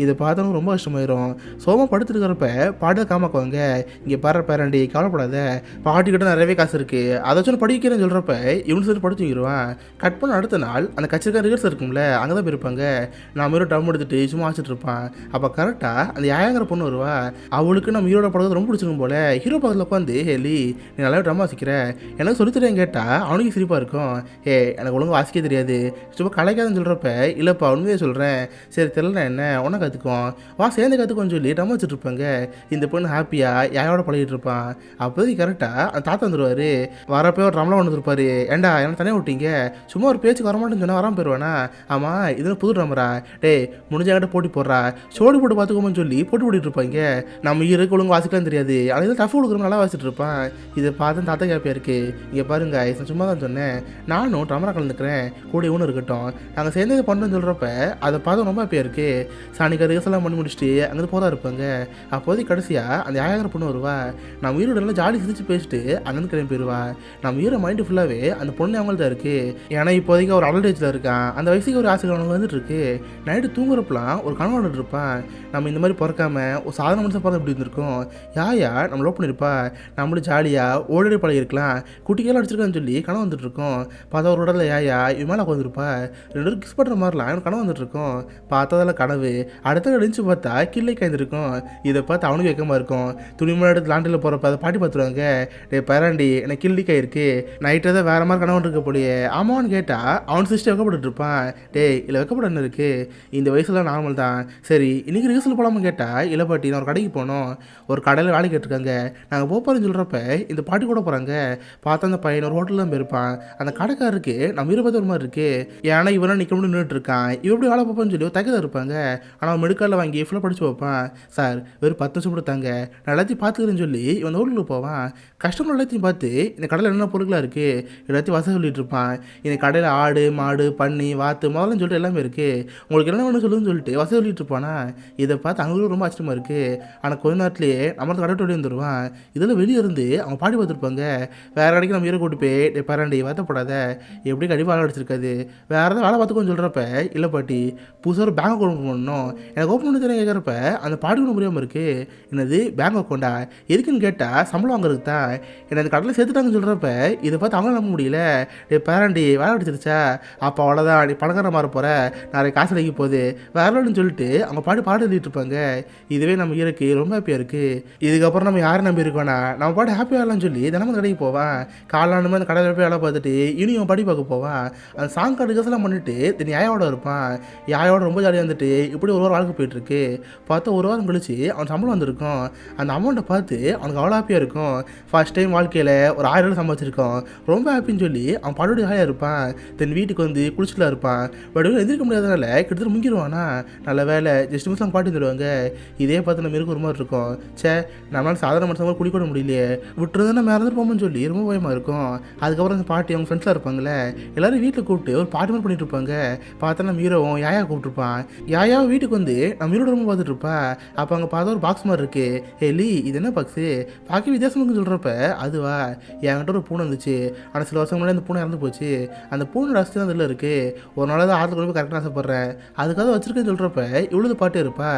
இதை பார்த்தவங்க ரொம்ப கஷ்டமாயிரும். சோமா படுத்துருக்கிறப்ப பாட்டு காமாக்குவாங்க, இங்கே பாரு பேரண்டி கவலைப்படாத, பாட்டிக்கிட்ட நிறையவே காசு இருக்குது, அதை வச்சு படிக்கிறேன்னு சொல்கிறப்ப இவனு சொல்லி படுத்துக்கிடுவான். கட் பண்ண அடுத்த நாள் அந்த கட்சிக்கார ரிகர்ஸ் இருக்கும்ல, அங்கே தான் போயிருப்பாங்க. நான் ஹீரோ டம் எடுத்துகிட்டு சும்மா வச்சுட்டு இருப்பான். அப்போ கரெக்டாக அந்த யாங்கிற பொண்ணு வருவா. அவளுக்கு நம்ம ஹீரோட படத்தை ரொம்ப பிடிச்சிருக்கும் போல. ஹீரோ பக்கத்தில் உட்காந்து, ஹேலி நீ நல்லா ட்ரம் வாசிக்கிற, எனக்கு சொல்லித்தரேன் கேட்டால் அவனுக்கு சிரிப்பாக இருக்கும். எனக்கு ஒழுங்கு வாசிக்க தெரியாது, சும்மா கலைக்காதுன்னு சொல்கிறப்ப, இல்லைப்பா உண்மையே சொல்கிறேன், சரி தெரியல என்ன ஒன்றா கற்றுக்குவோம் வா சேர்ந்து கற்றுக்கோன்னு சொல்லி ட்ரம் வச்சுட்டு இருப்பாங்க. இந்த பொண்ணு ஹாப்பியாக யாரோட பழகிட்டு இருப்பான். அப்போதைக்கு கரெக்டாக அந்த தாத்தா வந்துடுவார். வரப்போ ஒரு ட்ரம்லாம் ஒன்று இருப்பார். ஏண்டா என்ன தனியாக விட்டீங்க, சும்மா ஒரு பேச்சுக்கு வரமாட்டேன்னு சொன்னால் வராமல் போயிடுவானா. ஆமாம் இது புது ட்ரம்மரா, டே முடிஞ்சாங்கிட்ட போட்டி போடுறா, சோடி போட்டு பார்த்துக்கோமன்னு சொல்லி போட்டு போட்டுட்டு இருப்பாங்க. நம்ம இருக்கு ஒழுங்கு வாசிக்கலாம் தெரியாது, அதில் டஃப் கொடுக்குறோம் நல்லா வாசிட்டு இருப்பான். இதை பார்த்து தாத்தா கேப்பியா இருக்கு, இங்கே பாருங்க நான் சும்மா தான் சொன்னேன், நானும் ட்ரம்மரா கலந்துக்கிறேன் கூட இவனு இருக்கட்டும், நாங்கள் சேர்ந்து இது பண்ணுறேன்னு சொல்கிறப்ப அதை பார்த்து ரொம்ப ஹாப்பியாக இருக்குது. சாணிக்கு ரிகர்சல்லாம் பண்ணி முடிச்சுட்டு அங்கே போதா இருப்பாங்க. அப்போதைக்கு கடைசியாக அந்த யாங்கிற பொண்ணு வருவா. நம்ம வீரோட ஜாலி சிரிச்சு பேசிட்டு அங்கேருந்து கிளம்பி போயிடுவா. நம்ம ஹீரோ மைண்டு ஃபுல்லாகவே அந்த பொண்ணு அவங்கள்ட்ட இருக்குது. ஏன்னா இப்போதைக்கு ஒரு அடல்டேஜில் இருக்கான். அந்த வயசுக்கு ஒரு ஆசை அவனுக்கு வந்துட்டு இருக்கு. நைட்டு தூங்குறப்பெல்லாம் ஒரு கனவு வந்துட்டு இருப்பான், நம்ம இந்த மாதிரி பிறக்காம ஒரு சாதாரண மனுஷன் பிறந்த எப்படி இருந்திருக்கும், யாயா நம்ம லோப் பண்ணியிருப்பா, நம்மளும் ஜாலியாக ஓடடி பழகிருக்கலாம், குட்டிக்கெல்லாம் அடிச்சிருக்கான்னு சொல்லி கனவு வந்துட்டு இருக்கோம். பார்த்தா ஒரு உடலில் யாயா இவன் மேலே உட்காந்துருப்பா, 2 பேரும் கிஸ் பண்ணுற மாதிரிலாம் எனக்கு கனவு வந்துட்டு இருக்கோம். பார்த்ததில் கனவு அடுத்த அடிச்சு பார்த்தா கிள்ளை காய்ந்திருக்கும். இதை பார்த்து அவனுக்கு வைக்கமாக இருக்கும். துணிமணி எடுத்து லாண்டில் போகிறப்ப அதை பாட்டி பார்த்துருவாங்க. டே பராண்டி எனக்கு கிள்ளிக்காய் இருக்கு, நைட்டு தான் வேறு மாதிரி கனவு இருக்க போலியே ஆமான்னு கேட்டால் அவன் சிஸ்டர் வைக்கப்பட்டு இருப்பான். டே இல்லை வைக்கப்பட என்ன இருக்குது, இந்த வயசுல நார்மல் தான், சரி இன்றைக்கி ரிஹர்சல் போகலாமல் கேட்டால் இல்லை பாட்டி நான் ஒரு கடைக்கு போனோம், ஒரு கடையில் வேலை கேட்டிருக்காங்க, நாங்கள் போகிறேன்னு சொல்கிறப்ப இந்த பாட்டி கூட போகிறாங்க. பார்த்தா அந்த பையன் ஒரு ஹோட்டலில் தான் போயிருப்பான். அந்த கடைக்காருக்கு நம்ம இருபது ஒரு மாதிரி இருக்குது. ஏன்னா இவனா நிற்க முடியும் நின்றுட்டு இருக்கான், இவன் எப்படி வேலை பார்ப்பான்னு சொல்லி தக்கதாக இருப்பாங்க. ஆனால் மெடிக்கலில் வாங்கி ஃபுல்லாக படித்து வைப்பான். சார் வெறும் 10 நிமிஷம் கொடுத்தாங்க, நான் எல்லாத்தையும் பார்த்துக்கிறேன்னு சொல்லி இவன் ஹோட்டலுக்கு போவான். கஸ்டமர் எல்லாத்தையும் பார்த்து இந்த கடையில் என்னென்ன பொருட்களாக இருக்குது எல்லாத்தையும் வசதி சொல்லிட்டு இருப்பான். இந்த கடையில் ஆடு மாடு பன்னி வாத்து முதல்ல சொல்லிட்டு எல்லாமே இருக்குது, உங்களுக்கு என்ன வேணும் சொல்லுன்னு சொல்லிட்டு வசதி சொல்லிட்டு இருப்பானா. இதை பார்த்து அவங்களுக்கு ரொம்ப ஆச்சரியமாக இருக்குது. ஆனால் கொஞ்ச நேரத்துலேயே நம்ம கடை வெளியே வந்துடுவான். இதெல்லாம் வெளியே இருந்து அவங்க பாடி பார்த்துருப்பாங்க. வேறு கடைக்கு நம்ம ஹீரோ கூட்டு போய் பராண்டி வாத்தப்படாத, எப்படி கண்டிப்பாக வேலை அடிச்சிருக்காது, வேறு ஏதாவது வேலை பார்த்துக்கோன்னு சொல்கிறப்ப இல்லை பாட்டி புதுசாக ஒரு பேங்க் அக்கௌண்ட் பண்ணணும், எனக்கு ஓப்பன் பண்ணி தரேன் கேட்குறப்ப அந்த பாடி ஒன்று புரியாமல் இருக்குது. என்னது பேங்க் அக்கௌண்ட்டா எதுக்குன்னு கேட்டால் சம்பளம் வாங்குறதுக்கு தான், என்னை அந்த கடையில் சேர்த்துட்டாங்கன்னு சொல்கிறப்ப இதை பார்த்து அவங்களும் நம்ப முடியல. பேரண்டி வேலை அடிச்சிருச்சா, அப்போ அவ்வளோதான் நீ பணக்கார மாற போகிற, நிறைய காசு அடிக்க போகுது வேறலன்னு சொல்லிட்டு அவங்க பாட்டு எழுதிட்டு இருப்பாங்க. இதுவே நம்ம ஹீரோக்கு ரொம்ப ஹாப்பியாக இருக்குது. இதுக்கப்புறம் நம்ம யாரும் நம்பி இருக்கோன்னா நம்ம பாட்டு ஹாப்பியாக ஆகலாம்னு சொல்லி தினமும் கடைக்கு போவான். காலாண்டுமே அந்த கடையில் போய் வேலை பார்த்துட்டு இனியும் படி பார்க்க போவான். அந்த சாங் கடுக்கெல்லாம் பண்ணிட்டு தென் யாயோட இருப்பான். யாயோட ரொம்ப ஜாலியாக வந்துட்டு இப்படி ஒரு வாரம் வாழ்க்கை போயிட்டுருக்கு. பார்த்தா ஒரு வாரம் கழிச்சு அவன் சம்பளம் வந்திருக்கும். அந்த அமௌண்ட்டை பார்த்து அவனுக்கு அவ்வளோ ஹாப்பியாக இருக்கும். ஃபர்ஸ்ட் டைம் வாழ்க்கையில் ஒரு 1000 சம்பாதிச்சிருக்கோம், ரொம்ப ஹாப்பின்னு சொல்லி அவன் பாடோட ஹாயாக இருப்பான். தென் வீட்டுக்கு வந்து குளிச்சுலாம் இருப்பான். பட் எந்திரிக்க முடியாதனால கிட்டத்தட்ட முங்கிடுவானா. நல்ல வேலை ஜஸ்ட் மிஸ்லாம் பாட்டி தருவாங்க. இதே பார்த்து நம்ம இருக்க ஒரு மாதிரி இருக்கும். சே நம்மளால சாதாரண மனுஷங்க குடிக்கூட முடியலையே, விட்டுருந்தா நம்ம இறந்துட்டு போமோன்னு சொல்லி ரொம்ப பயமாக இருக்கும். அதுக்கப்புறம் அந்த பாட்டி அவங்க ஃப்ரெண்ட்ஸாக இருப்பாங்களே எல்லோரும் வீட்டில் கூப்பிட்டு ஒரு பாட்டு மாதிரி பண்ணிட்டு இருப்பாங்க. பார்த்தா நம்ம ஹீரோவும் யாயா கூப்பிட்டுருப்பான். யாயாவும் வீட்டுக்கு வந்து நம்ம ஹீரோட ரொம்ப பார்த்துட்டு இருப்பா. அப்போ அங்கே பார்த்தா ஒரு பாக்ஸ் மாதிரி இருக்குது. லீ இது என்ன பாக்ஸு பார்க்க வித்தியாசமாக சொல்கிறப்ப அதுவா என்கிட்ட ஒரு பூனை இருந்துச்சு, ஆனால் சில வருஷம் முன்னாடி அந்த பூனை இறந்து போச்சு, அந்த பூனோட அஸ்தி தான் அதில் இருக்குது, ஒரு நாள் தான் ஆற்றுல கொண்டு போய் கரெக்டாக ஆசைப்பட்றேன், அதுக்காக வச்சிருக்கேன்னு சொல்கிறப்ப இவ்வளோ பாட்டு இருப்பா.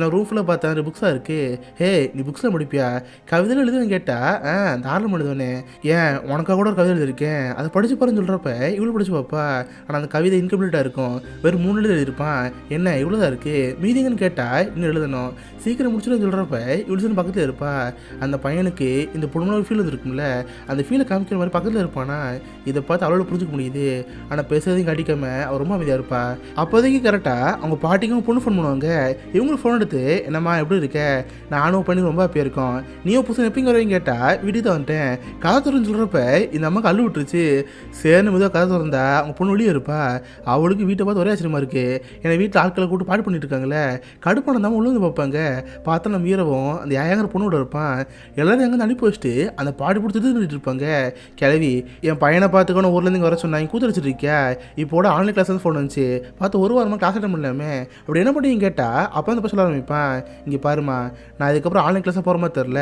நான் ரூம் ஃபுல்லாக பார்த்தேன் அந்த புக்ஸாக இருக்குது. நீ புக்ஸில் முடிப்பியா, கவிதையில் எழுதுன்னு கேட்டால் தாராளம் எழுதுவேனே, ஏன் உனக்காக கூட ஒரு கவிதை எழுதியிருக்கேன் அதை படித்து பாருன்னு சொல்கிறப்ப இவ்வளோ படிச்சு பார்ப்பா. ஆனால் அந்த கவிதை இன்கம்ப்ளீட்டாக இருக்கும், வெறும் 3 எழுதி எழுதியிருப்பான். என்ன இவ்வளோ தான் இருக்குது மீதிங்கன்னு கேட்டால் இன்னும் எழுதணும், சீக்கிரம் முடிச்சுன்னு சொல்கிறப்ப இவ்வளோ பக்கத்தில் இருப்பா. அந்த பையனுக்கு இந்த பொண்ணோட ஃபீல் இருக்கும்ல, அந்த ஃபீலை காமிக்கிற மாதிரி பக்கத்தில் இருப்பானா. இதை பார்த்து அவளோட புரிஞ்சுக்க முடியுது. ஆனால் பேசுறதையும் கடிக்காம அவர் ரொம்ப அமைதியாக இருப்பா. அப்போதைக்கு கரெக்டாக அவங்க பாட்டிக்கும் பொண்ணு ஃபோன் பண்ணுவாங்க. இவங்களும் ஃபோன் எடுத்து என்னம்மா எப்படி இருக்க, நானும் பண்ணி ரொம்ப ஹாப்பியாக இருக்கோம், நீயும் புதுசு எப்படிங்க வரீங்க கேட்டால் வீட்டுக்கு தான் வந்துட்டேன், காத்துருன்னு சொல்கிறப்ப இந்த அம்மாவுக்கு அள்ளு விட்டுருச்சு. சேர்னு மெதுவாக கதை திறந்தா அவங்க பொண்ணு வெளியே இருப்பா. அவளுக்கு வீட்டை பார்த்து ஒரே ஆச்சரியமா இருக்கு. ஏன்னா வீட்டில் ஆட்களை கூட்டு பாடு பண்ணிட்டு இருக்காங்களே, கடுப்பான தான் உள்ள வந்து பார்ப்பாங்க. பார்த்தா நம்ம வீரவும் அந்த ஏங்கிற பொண்ணோட இருப்பான். எல்லாரும் எங்கே அனுப்பி வச்சுட்டு அந்த பாடி பிடிச்சிட்டு நின்றுட்டு இருப்பாங்க. கிளவி என் பையனை பார்த்துக்கணும் ஊர்லேருந்து இங்கே வர சொன்னாங்க, கூத்தடிச்சிட்டு இருக்கியா, இப்போட ஆன்லைன் கிளாஸ் வந்து ஃபோன் வந்துச்சு, பார்த்து ஒரு வாரமாக கிளாஸ் அட்டன் பண்ணலாமே, அப்படி என்ன பண்ணி கேட்டால் அப்போ வந்து சொல்ல ஆரம்பிப்பான். இங்கே பாருமா, நான் இதுக்கப்புறம் ஆன்லைன் கிளாஸாக போகிற மாதிரி தெரில,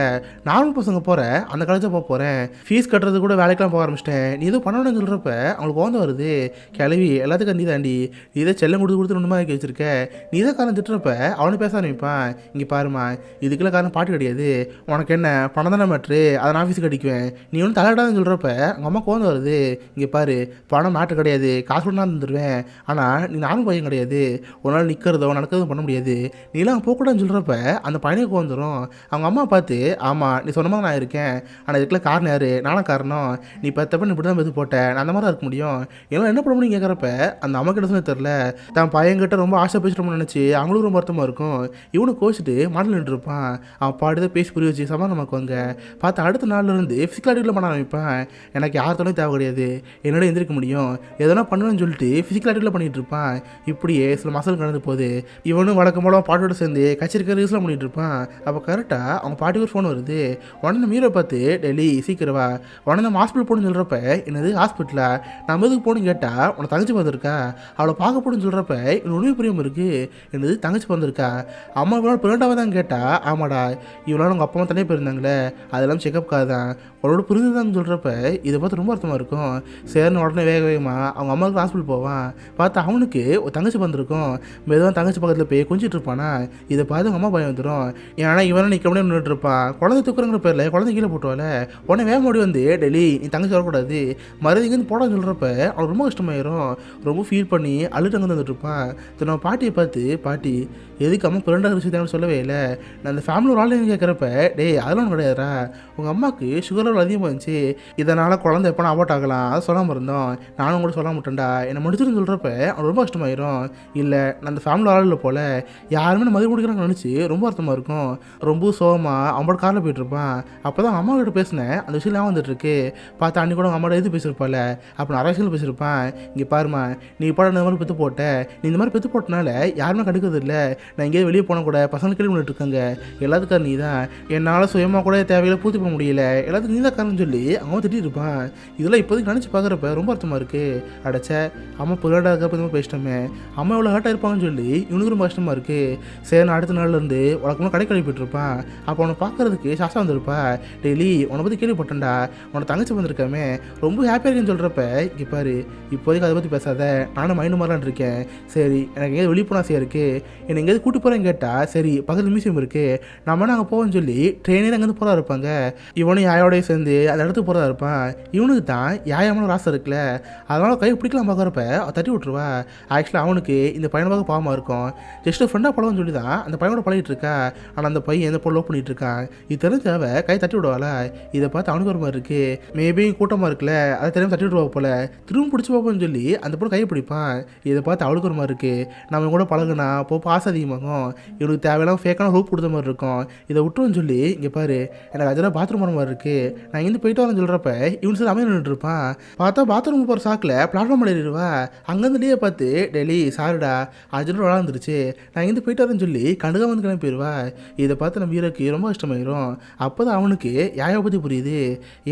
நானும் பசங்க போகிறேன், அந்த காலேஜாக போக போகிறேன், ஃபீஸ் கட்டுறது கூட வேலைக்கெலாம் போக ஆரம்பிச்சிட்டேன், நீ எதுவும் பண்ணணும்னு சொல்கிறப்ப அவங்களுக்கு ஓந்த வருது. கிளவி எல்லாத்துக்கும் நீ தாண்டி, நீ இதை செல்லம் கொடுத்து ஒன்று மாதிரி வச்சிருக்க, நீ தான் காரணம் திட்டுறப்ப அவனு பேச ஆரம்பிப்பான். இங்கே பாருமா, இதுக்கெல்லாம் காரணம் பாட்டு கிடையாது, உனக்கு என்ன பணம் தானே மேட்ரு, அதை நான் ஆஃபீஸுக்கு அடிக்குவேன், நீ ஒன்றும் தலையிடாதுன்னு சொல்கிறப்ப அவங்க அம்மா கோவம் வருது. இங்கே பாரு, பணம் மேட்ரு கிடையாது, காசு கூட நான் தந்துடுவேன், ஆனால் நீ நானும் பையன் கிடையாது, ஒரு நாள் நிற்கிறதோ நடக்கிறதும் பண்ண முடியாது, நீலாம் போகக்கூடாதுன்னு சொல்கிறப்ப அந்த பையனுக்கு வந்துடும். அவங்க அம்மா பார்த்து, ஆமாம் நீ சொன்ன மாதிரி நான் இருக்கேன், ஆனால் இதுக்குள்ள காரணம் யார், நானும் காரணம், நீ பெத்தப்ப நீ இப்படி தான் மெது போட்டேன், நான் அந்த மாதிரி தான் இருக்க முடியும், எல்லாம் என்ன பண்ண முடியும் கேட்குறப்ப அந்த அம்மா கிட்ட சொன்னே தெரில, தான் பையன்கிட்ட ரொம்ப ஆசை பேசிட்டோம்னு நினச்சி அவங்களும் ரொம்ப வருத்தமாக இருக்கும். இவனு கோச்சிட்டு மாடல் நின்றுருப்பான். அவன் பாடுதான் பேசி புரிய வச்சு சமாதானமாக்குவாங்க. பார்த்து அடுத்த நாள்லேருந்து ஃபிசிக்கல் ஆக்டிவிட்டியில் பண்ண ஆரம்பிப்பான். எனக்கு யார் தோணும் தேவை கிடையாது, என்னோட எந்திரிக்க முடியும், எதனா பண்ணுவேன்னு சொல்லிட்டு ஃபிசிக்கல் ஆக்டிவிட்டியில் பண்ணிகிட்டு இருப்பான். இப்படியே சில மாதங்கள் கடந்து போகுது. இவனும் வழக்கம் போல பாட்டோட சேர்ந்து கச்சேரி ரீல்ஸ்லாம் பண்ணிட்டு இருப்பான். அப்போ கரெக்டாக அவங்க பாட்டிக்கு ஒரு ஃபோன் வருது. உடனே மீரை பார்த்து, டெல்லி சீக்கிரவா, உடனே நம்ம ஹாஸ்பிட்டல் போகணுன்னு சொல்கிறப்ப, என்னது ஹாஸ்பிட்டலா, நம்ம எதுக்கு போகணுன்னு கேட்டால் உனக்கு தங்கச்சி வந்திருக்கா, அவளை பார்க்க போகணுன்னு சொல்கிறப்ப இன்னும் உண்மை புரியாமல் இருக்குது, என்னது தங்கச்சி வந்திருக்கா, அம்மா இவ்வளோ பிறண்டாக தான் கேட்டால், ஆமாடா இவ்வளோ உங்கள் அப்பா அம்மா தனியாக போயிருந்தாங்களே, அதெல்லாம் செக்கப்காக தான், அவளோட புரிஞ்சுதான்னு சொல்கிறப்ப இதை பார்த்து ரொம்ப அர்த்தமாக இருக்கும். சேர்னு உடனே வேக வேகமாக அவங்க அம்மாவுக்கு ஹாஸ்பிட்டல் போவான். பார்த்து அவனுக்கு ஒரு தங்கச்சி வந்திருக்கும். மெதுவாக தங்கச்சி பக்கத்தில் போய் கொஞ்சிட்டு இருப்பானா, இதை பார்த்து அவங்க அம்மா பயம் வந்துடும். ஏன்னா இவனை நிற்க முடியாது நின்றுட்டு இருப்பான். குழந்தை தூக்குறங்கிற பேரில் குழந்தை கீழே போட்டுவால, உடனே வேக முடி வந்து, டெல்லி நீ தங்கச்சி வரக்கூடாது, மறுபடியும் இங்கேருந்து போடான்னு சொல்கிறப்ப அவனுக்கு ரொம்ப கஷ்டமாயிரும். ரொம்ப ஃபீல் பண்ணி அழுட்டு அங்கே வந்துட்டு இருப்பான். நம்ம பாட்டியை பார்த்து, பாட்டி எதுக்கு அம்மா பிறண்டாக விஷயத்தை சொல்லவே இல்லை, நான் அந்த ஃபேமிலி ஒரு ஆள் கேட்குறப்ப, டேய் அதெல்லாம் ஒன்றும் கிடையாதுரா, உங்கள் அம்மாவுக்கு சுகர் லெவல் அதிகமாக இருந்துச்சு, இதனால் குழந்தை எப்போனா அவாட் ஆகலாம், அதை சொல்லாமல் இருந்தோம், நானும் கூட சொல்ல மாட்டேன்டா, என்னை முடிச்சுன்னு சொல்கிறப்ப அவனுக்கு ரொம்ப கஷ்டமாயிரும். இல்லை நான் அந்த ஃபேமிலி ஆளில் போல் யாருமே நான் மதிப்பு கொடுக்குறாங்கன்னு நினச்சி ரொம்ப அர்த்தமாக இருக்கும். ரொம்ப சோகமாக அவனோட காரில் போயிட்டுருப்பான். அப்போ தான் அம்மா கிட்ட பேசினேன், அந்த விஷயம் வந்துட்டுருக்கு. பார்த்தா அன்றைக்கி கூட அவங்க அம்மாவோட எது பேசியிருப்பாள், அப்போ நிறைய விஷயம் பேசியிருப்பான். இங்கே பாருமா, நீ இப்போ இந்த மாதிரி பெற்று போட்ட, நீ இந்த மாதிரி பெற்று போட்டனால யாருமே கண்டுக்கிறது இல்லை, நான் எங்கேயாவது வெளியே போனால் கூட பசங்க கேள்வி பண்ணிட்டு இருக்காங்க, எல்லாத்துக்கும் நீ தான், என்னால் சுயமாக கூட தேவையில்லை பூர்த்தி பண்ண முடியல, எல்லாத்துக்கும் நீ தான் காரணம் சொல்லி அவங்க திட்டி இருப்பான். இதெல்லாம் இப்போதைக்கு நினச்சி பார்க்குறப்ப ரொம்ப அர்த்தமாக இருக்குது. அடைச்ச அம்மா புகழாக இருக்கப்போ பேசிட்டோமே, அம்மா எவ்வளோ ஹார்ட்டாக இருப்பாங்கன்னு சொல்லி இவனுக்கு ரொம்ப கஷ்டமாக இருக்குது. சரி அடுத்த நாள்லேருந்து வழக்கமாக கடை கழிப்பிட்டு இருப்பான். அப்போ அவனை பார்க்குறதுக்கு சாசா வந்திருப்பா. டெய்லி உன்னை பற்றி கேள்விப்பட்டேன்டா, உன்னை தங்கச்சி வந்திருக்காமே, ரொம்ப ஹாப்பியாக இருக்குன்னு சொல்கிறப்ப, இங்கே பாரு இப்போதைக்கு அதை பற்றி பேசாத, நானும் மைண்டு மாதிரிலாம் இருக்கேன், சரி எனக்கு எங்கேயாவது வெளியே போனால் ஆசையாக இருக்குது, என்னை எங்கேயாவது கூட்டி போகிறேன்னு கேட்டால், சரி பக்கத்தில் மியூசியம் இருக்குது நம்ம நாங்கள் போவோம்னு சொல்லி ட்ரெயினே அங்கேருந்து போகிறா இருப்பாங்க. இவனும் யாயோடய சேர்ந்து அந்த இடத்துக்கு போகிறதா இருப்பான். இவனுக்கு தான் யாயமான ஒரு ஆசை இருக்குல்ல, அதனால் கை பிடிக்கலாம் பார்க்குறப்ப தட்டி விட்ருவா. ஆக்சுவலாக அவனுக்கு இந்த பையனை பார்க்க பாவமாக இருக்கும். ஜஸ்ட் ஃப்ரெண்டாக பழம்னு சொல்லி தான் அந்த பையனோட பழகிட்டு இருக்கா. ஆனால் அந்த பையன் எந்த பொருள் பண்ணிட்டு இருக்கான், இது தெரிஞ்சாவ கை தட்டி விடுவாளா. இதை பார்த்து அவனுக்கு ஒரு மாதிரி இருக்குது. மேபி கூட்டமாக இருக்குல்ல, அதை தெரியாமல் தட்டி விடுவா போல, திரும்ப பிடிச்சி பார்ப்போம்னு சொல்லி அந்த பொருள் கையை பிடிப்பான். இதை பார்த்து அவளுக்கு ஒரு மாதிரி இருக்குது. நம்ம கூட பழகுனா போப்போ ஆசை அதிகமாகும், இவனுக்கு தேவையெல்லாம் ஃபேக்கான ஹோப் கொடுத்த மாதிரி இருக்கும், இதை விட்டுருன்னு சொல்லி, இங்கே பாரு எனக்கு அதெல்லாம் பாத்ரூம் போகிற மாதிரி இருக்குது, நான் இங்கேருந்து போயிட்டு வரேன்னு சொல்கிறப்ப இவனு சரி அமைய நின்றுட்டு இருப்பான். பார்த்தா பாத்ரூம் போகிற சாக்கில் பிளாட்ஃபார்ம் ஏறிடுவா. அங்கேருந்து லீவை பார்த்து, டெய்லி சாரிடா அர்ஜென்ட் விளாண்டுருச்சு, நான் இங்கேருந்து போயிட்டு வரேன்னு சொல்லி கண்டுக்காம வந்து கிளம்பிடுவா. இதை பார்த்து நம்ம வீரருக்கு ரொம்ப கஷ்டமாயிரும். அப்போ தான் அவனுக்கு யாயை பற்றி புரியுது.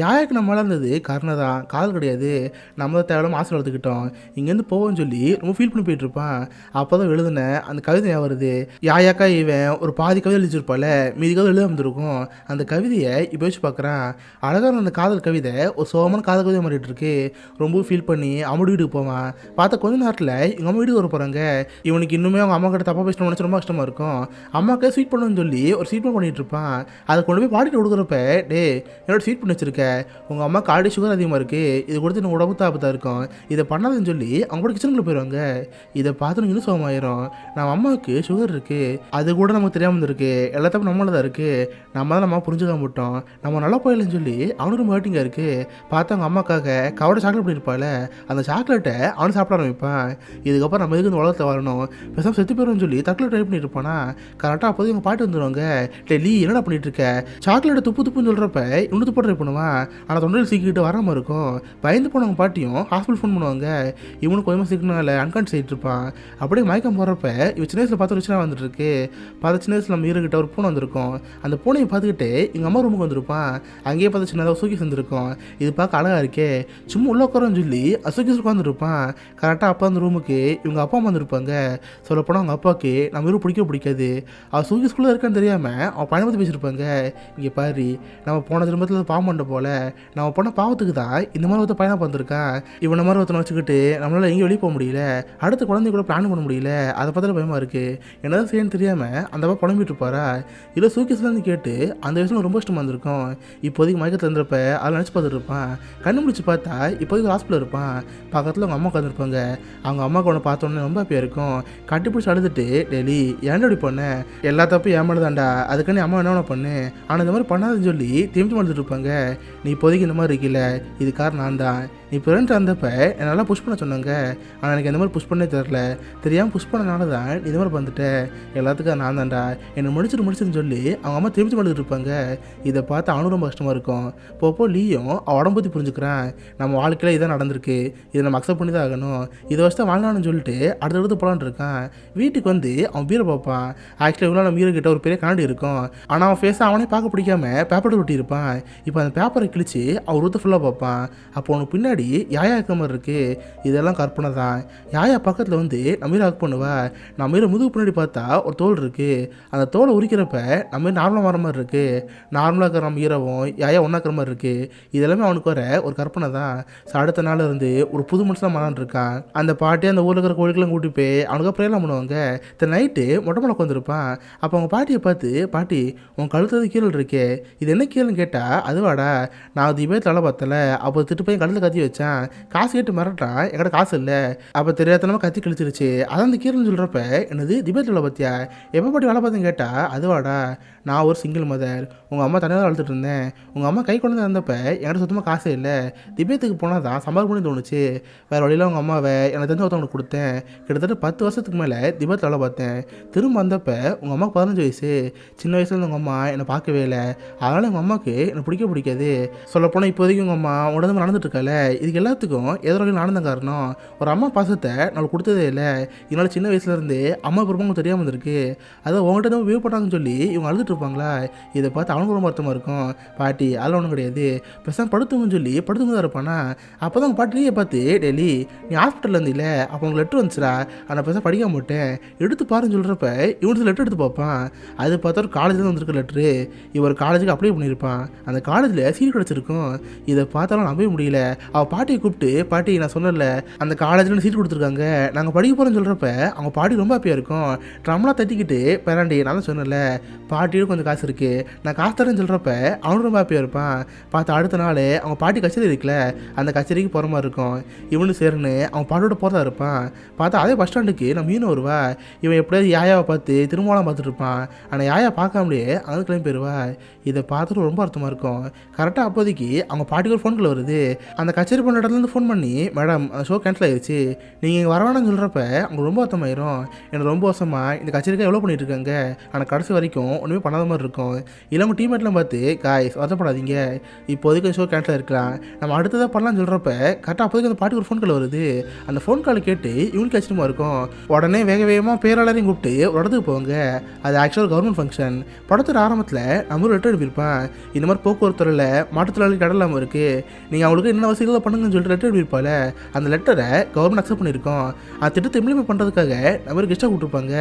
யாயாக்கு நம்ம வளர்ந்தது காரணம் தான், காதல் கிடையாது, நம்ம தான் தேவையில்லாம ஆசை வளர்த்துக்கிட்டோம், இங்கேருந்து போவோம்னு சொல்லி ரொம்ப ஃபீல் பண்ணி போயிட்டு இருப்பான். அப்போ தான் எழுதுன அந்த கவிதை வருது. யாயாக்கா இவன் ஒரு பாதி கவிதை எழுதிச்சிருப்பால, மீதி கவிதை எழுத வந்திருக்கும். அந்த கவிதையை இப்போ வச்சு பார்க்குறான். அழகான அந்த காதல் கவிதை ஒரு சோகமான காதல் கவிதை மாறிட்டு இருக்கு. ரொம்ப ஃபீல் பண்ணி அம்மா வீட்டுக்கு போவான். பார்த்தா கொஞ்ச நேரத்தில் எங்கள் அம்மா வீட்டுக்கு வர போகிறாங்க. இவனுக்கு இன்னுமே அவங்க அம்மா கிட்ட தப்பாக பேசணும்னு நினச்சி ரொம்ப கஷ்டமாக இருக்கும். அம்மாவுக்கு ஸ்வீட் பண்ணணும்னு சொல்லி ஒரு ஸ்வீட் பண்ணிட்டு இருப்பான். அதை கொண்டு போய் பாட்டிட்டு கொடுக்குறப்ப, டே என்னோட ஸ்வீட் பண்ணி வச்சிருக்க, உங்கள் அம்மாவுக்கு ஆல்ரெடி சுகர் அதிகமாக இருக்குது, இது கொடுத்து எனக்கு உடம்பு ஆபத்தாக இருக்கும், இதை பண்ணாதுன்னு சொல்லி அவங்க கூட கிச்சனுக்குள்ளே போயிடுவாங்க. இதை பார்த்து இன்னும் சோகமாயிரும். நம்ம அம்மாவுக்கு சுகர் இருக்குது, அது கூட நமக்கு தெரியாமல் இருந்திருக்கு, எல்லாத்தையும் நம்மள தான் இருக்குது, நம்ம தான் நம்ம புரிஞ்சுக்க மாட்டோம், நம்ம நல்லா போயிடலன்னு சொல்லி அவனுக்கு ரொம்ப ஹர்ட்டிங்காக இருக்குது. பார்த்து அவங்க அம்மாக்காக கவட சாக்லேட் பண்ணியிருப்பாள். அந்த சாக்லேட்டை அவனு சாப்பிட ஆரம்பிப்பான். இதுக்கப்புறம் நம்ம எதுக்கு இந்த உலகத்தில் வரணும், பேசாமல் செத்து போயிடும்னு சொல்லி தக்கில் ட்ரை பண்ணிட்டு இருப்பானா. கரெக்டாக அப்போது இவங்க பாட்டு வந்துடுவாங்க. டெல்லி என்னடா பண்ணிட்டு இருக்க, சாக்லேட்டை துப்புன்னு சொல்கிறப்ப இன்னும் துப்பு ட்ரை பண்ணுவான். ஆனால் தொண்டையில் சீக்கிட்டு வராமல் இருக்கும். பயந்து பயந்து போனவங்க பாட்டியும் ஹாஸ்பிட்டல் ஃபோன் பண்ணுவாங்க. இவனுக்கு கொஞ்சமாக சிக்கனால அன்கான்ஷியஸ் ஆகிட்டு இருப்பான். அப்படியே மயக்கம் போகிறப்ப இவன் சின்ன வயசில் பார்த்து வச்சுனா வந்துட்டு இருக்கு. பார்த்து சின்ன வயசில் நம்ம ஹீரோகிட்ட ஒரு பூனை வந்திருக்கும். அந்த பூனையை பார்த்துக்கிட்டு எங்கள் அம்மா ரூமுக்கு வந்திருப்பான். அங்கேயே பார்த்து சின்னதாக சூக்கி செஞ்சுருக்கோம். இது பார்க்க அழகாக இருக்கே, சும்மா உள்ள உட்காரன்னு சொல்லி அசூக்கி உட்காந்துருப்பான். கரெக்டாக அப்பா அந்த ரூமுக்கு இவங்க அப்பா அம்மா வந்திருப்பாங்க. சொல்லப்போனால் அவங்க அப்பாவுக்கு நம்ம ஹீரோ பிடிக்காது. அவள் சூக்கி ஸ்கூலில் இருக்கான்னு தெரியாமல் அவன் பையனை பற்றி பேசியிருப்பாங்க. இங்கே பாரு, நம்ம போன திரும்பத்தில் பாவம் பண்ண போல நம்ம போன பாவத்துக்கு தான் இந்த மாதிரி ஒருத்த பையனாக பார்த்துருக்கான். இவனை மாதிரி ஒருத்தனை வச்சுக்கிட்டு நம்மளால் எங்கேயும் வெளியே போக முடியல, அடுத்த குழந்தை கூட பிளான் பண்ண முடியல. அதை பார்த்தாலும் பயமாக இருக்குது. என்னதான் செய்யணும்னு தெரியாமல் அந்த அப்பா புலம்பிட்டு இருப்பாரா. இல்லை சூக்கேஸ்லேருந்து கேட்டு அந்த வயசில் ரொம்ப இஷ்டமாக இருந்திருக்கும். இப்போதைக்கு மயக்கத்தில் இருந்தப்ப அதில் நினச்சி பார்த்துட்டு இருப்பான். கண்ணு முடிச்சு பார்த்தா இப்போதைக்கு ஹாஸ்பிட்டல் இருப்பான். பக்கத்தில் அவங்க அம்மா உட்காந்துருப்பாங்க. அவங்க அம்மாவுக்கு அவனை பார்த்தோன்னே ரொம்ப ஹாப்பியாக இருக்கும். கட்டி பிடிச்சி அழுதுட்டு, டெய்லி ஏன்டா இப்படி பண்ண, எல்லா தப்பும் ஏமாடு தாண்டா, அதுக்காண்டி அம்மா என்ன பண்ணு, ஆனால் இந்த மாதிரி பண்ணாதுன்னு சொல்லி திரும்பி வந்துட்டு இருப்பாங்க. நீ இப்போதைக்கு இந்த மாதிரி இருக்கல, இது காரணம் நான் தான். நீ பிறந்து வந்தப்ப நல்லா புஷ் பண்ண சொன்னாங்க, ஆனால் எனக்கு எந்த மாதிரி புஷ் பண்ணே தெரில, தெரியாமல் புஷ் பண்ணனால தான் நீ இந்த மாதிரி வந்துட்டேன். எல்லாத்துக்கும் நான் தான்டா, என்னை முடிச்சுன்னு சொல்லி அவங்க அம்மா திரும்பி வந்துட்டு இருப்பாங்க. இதை பார்த்து அவனும் ரொம்ப கஷ்டமாக இருக்கும். போப்போ லீயும் அவன் உடம்பு பற்றி புரிஞ்சுக்கிறான். நம்ம வாழ்க்கையில் இதான் நடந்திருக்கு, இதை நம்ம அக்செப்ட் பண்ணி தான் ஆகணும், இதை வச்சு தான் வாழ்நாள்னு சொல்லிட்டு அடுத்தடுத்து போகலான்னு இருக்கான். வீட்டுக்கு வந்து அவன் பீரை பார்ப்பான். ஆக்சுவலாக இவ்வளோ நம்ம ஹீரோ கிட்ட ஒரு பெரிய கண்ணாடி இருக்கும். ஆனால் அவன் ஃபேஸை அவனே பார்க்க பிடிக்காம பேப்பர் ஒட்டி இருப்பான். இப்போ அந்த பேப்பரை கிழிச்சு அவன் ரூத்தை ஃபுல்லாக பார்ப்பான். அப்போ அவனுக்கு பின்னாடி யாயா இருக்கிற மாதிரி இருக்கு. இதெல்லாம் கற்பனை தான். யாயா பக்கத்தில் வந்து நம்ம ஹீரோ ஹக் பண்ணுவா. நம்ம ஹீரோ முதுகு பின்னாடி பார்த்தா ஒரு தோல் இருக்கு. அந்த தோலை உரிக்கிறப்ப நம்ம நார்மலாக வர மாதிரி இருக்கு. நார்மலாக இருக்கிற நம்ம ஹீரோவும் யாயா ஒன்றா இருக்கிற மாதிரி இருக்கு. இதெல்லாமே அவனுக்கு வர ஒரு கற்பனை தான். அடுத்த நாள் இருந்து ஒரு புது மனுஷனாக மாறான் இருக்கான். அந்த பாட்டி அந்த ஊரில் இருக்கிற கோழிக்கெல்லாம் கூட்டி போய் அவனுக்கு ப்ரேயர்லாம் பண்ணுவாங்க. நைட்டு மொட்டை மலை உட்காந்துருப்பான். அப்போ அவங்க பாட்டியை பார்த்து, பாட்டி உன் கழுத்தது கீழே இருக்கே, இது என்ன கீழேன்னு கேட்டால், அதுவாடா நான் தீபத்தில் வேலை பார்த்தல, அப்போ திட்டு போய் கழுத்தில் கத்தி வச்சேன், காசு கேட்டு மிரட்டான், என்கிட்ட காசு இல்லை, அப்போ தெரியாதனமாக கத்தி கிழிச்சிருச்சு, அதான் அந்த கீழேன்னு சொல்கிறப்ப என்னது தீபத்தில் வேலை பார்த்தியா, எப்போ பாட்டி வேலை பார்த்தேன்னு கேட்டால், அதுவாடா நான் ஒரு சிங்கிள் மதர், உங்கள் அம்மா தனியாக தான் வளர்த்துட்டு இருந்தேன், உங்கள் அம்மா கை குழந்தை இருந்தப்ப என்கிட்ட சுத்தமாக காசே இல்லை, திபேத்துக்கு போனால் தான் சம்பாதி பண்ணி தோணுச்சு, வேறு வழியில் உங்கள் அம்மாவை எனக்கு தெரிஞ்ச ஒருத்தவங்களுக்கு கொடுத்தேன், கிட்டத்தட்ட 10 வருஷத்துக்கு மேலே திபேத்தில் வேலை பார்த்தேன், திரும்ப வந்தப்போ உங்கள் அம்மாவுக்கு 15 வயசு, சின்ன வயசுல உங்கள் அம்மா என்னை பார்க்கவே இல்லை, அதனால் உங்கள் அம்மாவுக்கு எனக்கு பிடிக்காது. சொல்லப்போனால் இப்போதைக்கு உங்கள் அம்மா உடனே நடந்துட்டு இருக்கால, இதுக்கு எல்லாத்துக்கும் ஏதோ வகையில் நடந்த காரணம் ஒரு அம்மா பாசத்தை நம்மளுக்கு கொடுத்ததே இல்லை, இதனால் சின்ன வயசுலேருந்து அம்மா பிறப்பவங்க தெரியாமல் இருந்திருக்கு, அதை உங்கள்கிட்ட தான் வியூ பண்ணாங்கன்னு சொல்லி இவங்க அழுதுட்டு இருப்பாங்களா. இதை பார்த்து அவனுக்கு ரொம்ப அர்த்தமாக இருக்கும். பாட்டி அதெல்லாம் ஒன்றும் கிடையாது, பெருசாக படுத்துங்கன்னு சொல்லி படுத்துங்க தான் இருப்பானா. அப்போ தான் உங்கள் பாட்டிலேயே பார்த்து, டெய்லி நீ ஹாஸ்பிட்டலில் இருந்தில்ல, அப்போ உங்களுக்கு லெட்டர் வந்துச்சுடா, ஆனால் பெருசாக படிக்க மாட்டேன், எடுத்து பாருன்னு சொல்கிறப்ப இவனுக்கு லெட்டர் எடுத்து பார்ப்பான். அது பார்த்தா ஒரு காலேஜில் வந்துருக்க லெட்ரு, இவர் காலேஜுக்கு அப்ளை பண்ணியிருப்பான், அந்த காலேஜில் சீட் கிடச்சிருக்கும். இதை பார்த்தாலும் நம்பவே முடியல. அவள் பாட்டியை கூப்பிட்டு, பாட்டி நான் சொன்னல அந்த காலேஜில் சீட் கொடுத்துருக்காங்க, நாங்கள் படிக்க போகிறோன்னு சொல்கிறப்ப அவங்க பாட்டி ரொம்ப ஹாப்பியாக இருக்கும். ட்ரம்லாம் தட்டிக்கிட்டு, பேராண்டி நான் தான் சொன்னல பாட்டியும் கொஞ்சம் காசு இருக்குது, நான் காசு தரேன்னு சொல்கிறப்ப அவனும் ரொம்ப ஹாப்பியாக இருப்பான். பார்த்து அடுத்த நாள் அவங்க பாட்டி கச்சேரி இருக்குல்ல, அந்த கச்சேரிக்கு போகிற மாதிரி இருக்கும். இவனு சேர்னு அவன் பாட்டோட போகிறதா இருப்பான். பார்த்தா அதே பஸ் ஸ்டாண்டுக்கு நம்ம மீன் வருவா. இவன் எப்படியாவது யாயாவை பார்த்து திருமணம் பார்த்துட்டு இருப்பான். ஆனால் யாயா பார்க்காமலேயே அங்கே கிளம்பி போயிடுவா. இதை பார்த்துட்டு ரொம்ப அர்த்தமாக இருக்கும். கரெக்டாக அப்போதைக்கு அவங்க பாட்டிக்கு ஒரு ஃபோன்கள் வருது. அந்த கச்சேரி பண்ண இடத்துலேருந்து ஃபோன் பண்ணி, மேடம் அந்த ஷோ கேன்சல் ஆயிடுச்சு, நீங்கள் இங்கே வரவேணான்னு சொல்கிறப்ப அவங்க ரொம்ப அர்த்தமாயிரும். எனக்கு ரொம்ப வருஷமாக இந்த கச்சேரிக்காக எவ்வளோ பண்ணிட்டு இருக்காங்க, ஆனால் கடைசி வரைக்கும் ஒன்றுமே பண்ணாத மாதிரி இருக்கும். இல்லை உங்கள் டீம்மேட்லாம் பார்த்து, காய்ஸ் வருத்தப்படாதீங்க, இப்போதைக்கு ஷோ கேன்சல் இருக்கலாம், நம்ம அடுத்ததாக பண்ணலாம்னு சொல்கிறப்ப கரெக்டாக அப்போதைக்கு அந்த பாட்டுக்கு ஒரு ஃபோன் கால் வருது. அந்த ஃபோன் காலை கேட்டு இவனுக்கு ஆச்சரியமாக இருக்கும். உடனே வேகமாக பேராளரையும் கூப்பிட்டு ஒரு இடத்துக்கு போவாங்க. அது ஆக்சுவலாக கவர்மெண்ட் ஃபங்க்ஷன். படத்தோட ஆரம்பத்தில் நம்ம ஒரு லெட்டர் எழுப்பியிருப்பான். இந்த மாதிரி போக்குவரத்துறையில் மாற்றுத்திறனாளி கடலாமல் இருக்குது, நீங்கள் அவங்களுக்கு என்ன வசதிகளை பண்ணுங்கன்னு சொல்லிட்டு லெட்டர் எழுப்பியிருப்பாள். அந்த லெட்டரை கவர்மெண்ட் அக்செப்ட் பண்ணியிருக்கோம். அந்த திட்டத்தை இம்ப்ளிமெண்ட் பண்ணுறதுக்காக நம்ம ஒரு கெஸ்ட்டாக கூப்பிட்டுருப்பாங்க.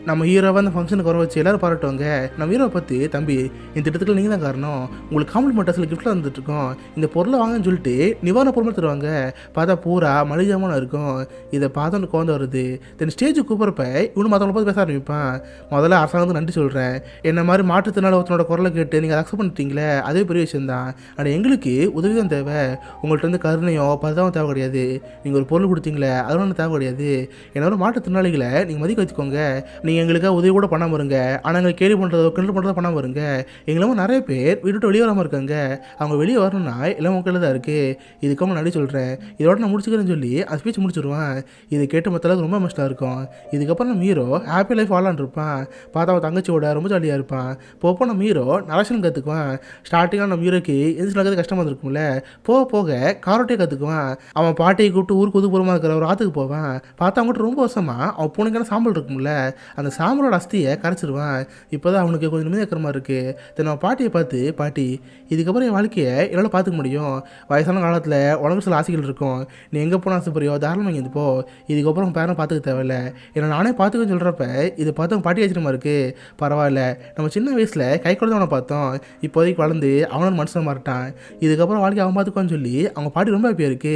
நம்ம ஹீரோவை அந்த ஃபங்க்ஷனுக்கு வர வச்சு எல்லோரும் பாராட்டுவாங்க. நம்ம ஹீரோவை பற்றி, தம்பி இந்த திட்டத்துக்கு நீங்கள் தான் காரணம், உங்களுக்கு காம்ப்ளிமெண்ட் சில கிஃப்ட்டில் வந்துட்டுருக்கோம், இந்த பொருளை வாங்கன்னு சொல்லிட்டு நிவாரண பொருள் தருவாங்க. பார்த்தா பூரா மளிகைமான இருக்கும். இதை பார்த்து அந்த குழந்தை வருது. தென் ஸ்டேஜுக்கு கூப்பிட்றப்ப இவனு மற்றவங்களை பார்த்து பேச ஆரம்பிப்பான். முதல்ல அரசாங்கத்துக்கு நன்றி சொல்கிறேன், என்ன மாதிரி மாற்றுத்திறனால ஒருத்தனோட குரலை கேட்டு நீங்கள் அக்செப்ட் பண்ணிட்டீங்களே, அதே பெரிய விஷயம் தான். ஆனால் எங்களுக்கு உதவி தான் தேவை, உங்கள்கிட்ட வந்து கருணையோ பரிதாபம் தேவை கிடையாது. நீங்கள் ஒரு பொருள் கொடுத்தீங்களே அதெல்லாம் ஒன்றும் தேவை கிடையாது. என்னோட மாற்றுத்திறனாளிகளை நீங்கள் மதிக்க வச்சுக்கோங்க. நீங்கள் எங்களுக்காக உதவி கூட பண்ணாமல் இருங்க, ஆனால் எங்களை கேள்வி பண்ணுறதோ கிண்டல் பண்ணுறதோ பண்ணாமல் இருங்க. எங்களும் நிறைய பேர் வீட்டு வெளியே வராமல் இருக்காங்க, அவங்க வெளியே வரணும்னா எல்லாம் உங்கள் தான் இருக்குது. இதுக்கு நன்றி சொல்கிறேன், இதோட நான் முடிச்சுக்கிறேன்னு சொல்லி அந்த ஸ்பீச் முடிச்சிடுவான். இதை கேட்டு மற்றளவுக்கு ரொம்ப மஸ்டாக இருக்கும். இதுக்கப்புறம் நம்ம ஹீரோ ஹாப்பி லைஃப் வாழலான் இருப்பான். பார்த்தா அவன் தங்கச்சியோட ரொம்ப ஜாலியாக இருப்பான். போக நம்ம ஹீரோ நரேஷன் கற்றுக்குவான். ஸ்டார்டிங்காக நம்ம ஹீரோக்கு எந்த கஷ்டமாக இருக்கும்ல, போக போக காரோட்டி ஓட்டையை கற்றுக்குவான். அவன் பாட்டியை கூப்பிட்டு ஊருக்கு ஒதுக்குப்புறமா இருக்கிற ஒரு ஆற்றுக்கு போவான். பார்த்தா அவங்ககிட்ட ரொம்ப வருஷமாக அவன் பூனைக்கான சாம்பல் இருக்கும்ல, அந்த சாம்பலோட அஸ்தியை கரைச்சிருவான். இப்போ தான் அவனுக்கு கொஞ்சம் நிம்மதி இருக்கிற மாதிரி இருக்குது. தென் அவன் பாட்டியை பார்த்து, பாட்டி இதுக்கப்புறம் என் வாழ்க்கையை என்னால் பார்த்துக்க முடியும். வயசான காலத்தில் உனக்கு சில ஆசைகள் இருக்கும். நீ எங்கே போனால் ஆசைப்படுறியோ தாராளமாக இங்கே போ. இதுக்கப்புறம் உன் பேரனை பார்த்துக்க தேவையில்லை. என்னை நானே பார்த்துக்கன்னு சொல்கிறப்ப இதை பார்த்து அவன் பாட்டி ஆச்சரியமாக இருக்குது. பரவாயில்ல, நம்ம சின்ன வயசில் கை கொடுத்து அவனை பார்த்தோம். இப்போதைக்கு வளர்ந்து அவனோட மனுஷன் மாறிட்டான். இதுக்கப்புறம் வாழ்க்கை அவன் பார்த்துக்குவான்னு சொல்லி அவங்க பாட்டி ரொம்ப ஹாப்பியாக இருக்குது.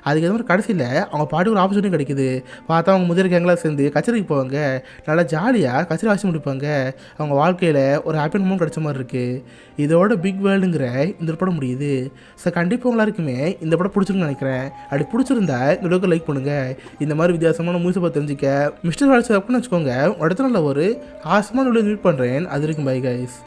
அதுக்கு எது மாதிரி கடைசியில் அவங்க பாட்டி ஒரு ஆப்பர்ச்சுனிட்டி கிடைக்குது. பார்த்தா அவங்க முதிர் கேங்கெல்லாம் சேர்ந்து கச்சேரிக்கு போவாங்க. நல்லா ஜாலியாக கச்சேரி வாசி முடிப்பாங்க. அவங்க வாழ்க்கையில் ஒரு ஹாப்பி மூமெண்ட் கிடைச்ச மாதிரி இருக்குது. இதோட பிக் வேர்ல்டுங்கிற இந்த படம் முடியுது. ஸோ கண்டிப்பாக எல்லாருக்குமே இந்த படம் பிடிச்சிருக்குன்னு நினைக்கிறேன். அப்படி பிடிச்சிருந்தா இந்த வீடியோக்கு லைக் பண்ணுங்கள். இந்த மாதிரி வித்தியாசமான மூவிஸை பார்த்து தெரிஞ்சுக்க மிஸ்டர் வாட்ஸ் அப்படின்னு வச்சுக்கோங்க. அடுத்த நாளில் ஒரு ஆசமான வீடியோ மீட் பண்ணுறேன். அது வரைக்கும் பை கைஸ்.